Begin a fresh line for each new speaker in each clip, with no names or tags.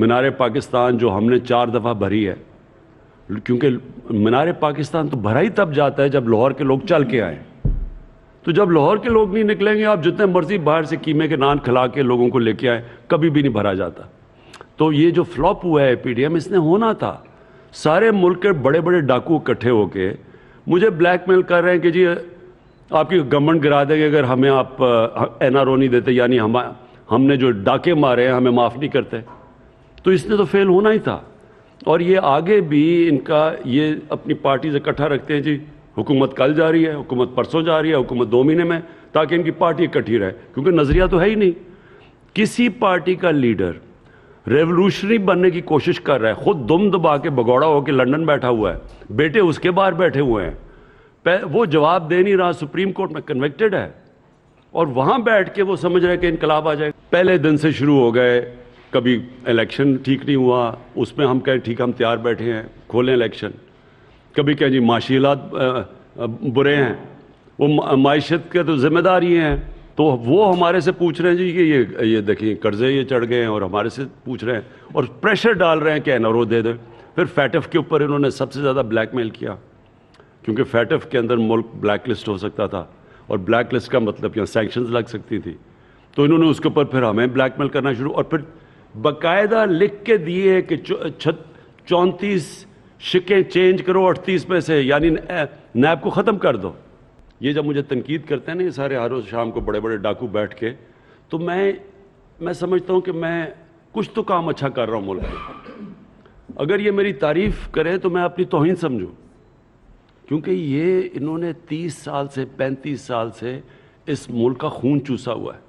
मीनार पाकिस्तान जो हमने 4 दफ़ा भरी है, क्योंकि मीनार पाकिस्तान तो भरा ही तब जाता है जब लाहौर के लोग चल के आए। तो जब लाहौर के लोग नहीं निकलेंगे, आप जितने मर्जी बाहर से कीमे के नान खिला के लोगों को लेके आए, कभी भी नहीं भरा जाता। तो ये जो फ्लॉप हुआ है पीडीएम, इसने होना था। सारे मुल्क के बड़े बड़े डाकू इकट्ठे होके मुझे ब्लैकमेल कर रहे हैं कि जी आपकी गवर्नमेंट गिरा देंगे अगर हमें आप एनआरओ नहीं देते, यानी हमने जो डाके मारे हैं हमें माफ़ नहीं करते। तो इसने तो फेल होना ही था। और ये आगे भी इनका ये अपनी पार्टी से इकट्ठा रखते हैं, जी हुकूमत कल जा रही है, हुकूमत परसों जा रही है, हुकूमत 2 महीने में, ताकि इनकी पार्टी इकट्ठी रहे, क्योंकि नज़रिया तो है ही नहीं। किसी पार्टी का लीडर रेवोल्यूशनरी बनने की कोशिश कर रहा है, खुद दुम दबा के भगौड़ा होकर लंदन बैठा हुआ है, बेटे उसके बाहर बैठे हुए हैं, वो जवाब दे नहीं रहा, सुप्रीम कोर्ट में कन्विक्टेड है, और वहां बैठ के वो समझ रहे कि इनकलाब आ जाएगा। पहले दिन से शुरू हो गए, कभी इलेक्शन ठीक नहीं हुआ, उसमें हम कहें ठीक हम तैयार बैठे हैं, खोलें इलेक्शन। कभी कहें जी माशी हालात बुरे हैं, वो माइशत के तो जिम्मेदार ही हैं, तो वो हमारे से पूछ रहे हैं जी कि ये देखिए कर्जे ये चढ़ गए हैं, और हमारे से पूछ रहे हैं और प्रेशर डाल रहे हैं कि एनआरओ दे दें। फिर फैटफ के ऊपर इन्होंने सबसे ज़्यादा ब्लैकमेल किया, क्योंकि फैटफ के अंदर मुल्क ब्लैक लिस्ट हो सकता था, और ब्लैक लिस्ट का मतलब यहाँ सैंक्शंस लग सकती थी। तो इन्होंने उसके ऊपर फिर हमें ब्लैकमेल करना शुरू, और फिर बाकायदा लिख के दिए कि 34 शिकें चेंज करो 38 में से, यानी नैब को ख़त्म कर दो। ये जब मुझे तनकीद करते हैं ना ये सारे, हर रोज़ शाम को बड़े बड़े डाकू बैठ के, तो मैं समझता हूँ कि मैं कुछ तो काम अच्छा कर रहा हूँ मुल्क में। अगर ये मेरी तारीफ़ करें तो मैं अपनी तौहीन समझूँ, क्योंकि ये इन्होंने 30 साल से 35 साल से इस मुल्क का खून चूसा हुआ है।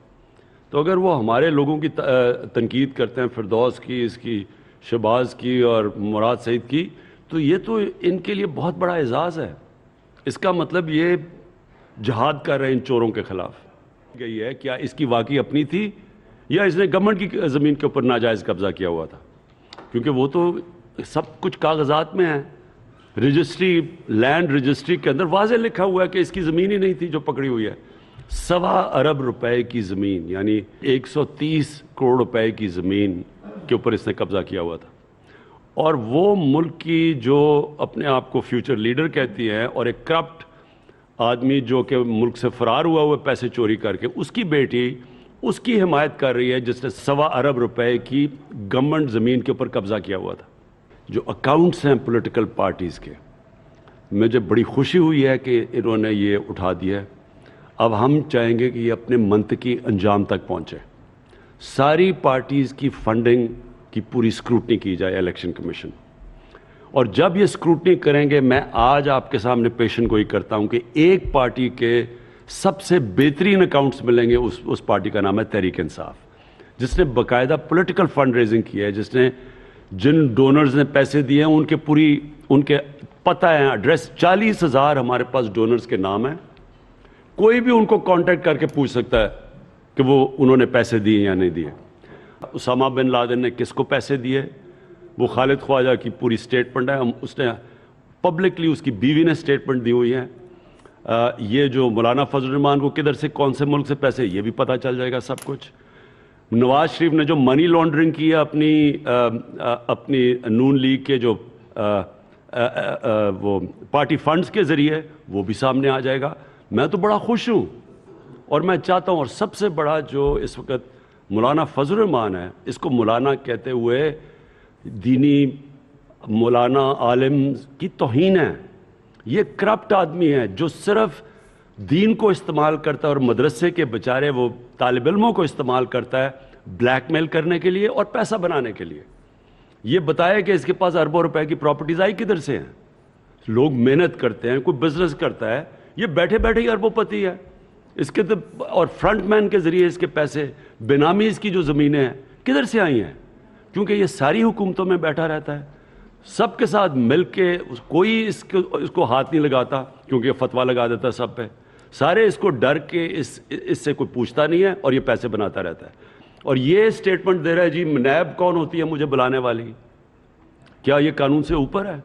तो अगर वो हमारे लोगों की तनकीद करते हैं, फिरदौस की, इसकी, शहबाज की और मुराद सईद की, तो ये तो इनके लिए बहुत बड़ा एजाज़ है। इसका मतलब ये जहाद कर रहे हैं इन चोरों के खिलाफ। यही है क्या इसकी वाकई अपनी थी, या इसने गवर्नमेंट की ज़मीन के ऊपर नाजायज़ कब्ज़ा किया हुआ था? क्योंकि वो तो सब कुछ कागजात में है, रजिस्ट्री, लैंड रजिस्ट्री के अंदर वाज़ेह लिखा हुआ है कि इसकी ज़मीन ही नहीं थी जो पकड़ी हुई है। 1.25 अरब रुपए की ज़मीन, यानी 130 करोड़ रुपए की ज़मीन के ऊपर इसने कब्ज़ा किया हुआ था। और वो मुल्क की जो अपने आप को फ्यूचर लीडर कहती है, और एक करप्ट आदमी जो कि मुल्क से फरार हुआ हुआ पैसे चोरी करके, उसकी बेटी उसकी हिमायत कर रही है, जिसने 1.25 अरब रुपए की गवर्नमेंट ज़मीन के ऊपर कब्ज़ा किया हुआ था। जो अकाउंट्स हैं पॉलिटिकल पार्टीज़ के, मुझे बड़ी खुशी हुई है कि इन्होंने ये उठा दिया है। अब हम चाहेंगे कि ये अपने मंतकी अंजाम तक पहुँचे। सारी पार्टीज़ की फंडिंग की पूरी स्क्रूटनी की जाए इलेक्शन कमीशन, और जब ये स्क्रूटनी करेंगे, मैं आज आपके सामने पेशन गोई करता हूं कि एक पार्टी के सबसे बेहतरीन अकाउंट्स मिलेंगे, उस पार्टी का नाम है तहरीक इंसाफ, जिसने बाकायदा पॉलिटिकल फंड रेजिंग की है, जिसने जिन डोनर्स ने पैसे दिए हैं उनके पता है, एड्रेस। 40,000 हमारे पास डोनर्स के नाम हैं। कोई भी उनको कांटेक्ट करके पूछ सकता है कि वो उन्होंने पैसे दिए या नहीं दिए। उसामा बिन लादेन ने किसको पैसे दिए, वो खालिद ख्वाजा की पूरी स्टेटमेंट है, उसने पब्लिकली, उसकी बीवी ने स्टेटमेंट दी हुई है। ये जो मौलाना फजल रहमान को किधर से, कौन से मुल्क से पैसे, ये भी पता चल जाएगा सब कुछ। नवाज शरीफ ने जो मनी लॉन्ड्रिंग की है अपनी नून लीग के जो वो पार्टी फंड्स के ज़रिए, वो भी सामने आ जाएगा। मैं तो बड़ा खुश हूँ, और मैं चाहता हूँ, और सबसे बड़ा जो इस वक्त मौलाना फजल रहमान है, इसको मौलाना कहते हुए दीनी मौलाना आलिम की तौहीन है। ये करप्ट आदमी है जो सिर्फ दीन को इस्तेमाल करता है, और मदरसे के बेचारे वो तालिब इल्मों को इस्तेमाल करता है ब्लैकमेल करने के लिए और पैसा बनाने के लिए। ये बताया कि इसके पास अरबों रुपए की प्रॉपर्टीज आई किधर से हैं। लोग मेहनत करते हैं, कोई बिजनेस करता है, ये बैठे बैठे ही अरबोपति है इसके तो, और फ्रंट मैन के जरिए इसके पैसे, बेनामी इसकी जो ज़मीनें हैं किधर से आई हैं? क्योंकि ये सारी हुकूमतों में बैठा रहता है, सबके साथ मिल के, कोई इसको हाथ नहीं लगाता, क्योंकि फतवा लगा देता है सब पे। सारे इसको डर के इससे कोई पूछता नहीं है, और ये पैसे बनाता रहता है। और ये स्टेटमेंट दे रहा है जी नैब कौन होती है मुझे बुलाने वाली, क्या ये कानून से ऊपर है?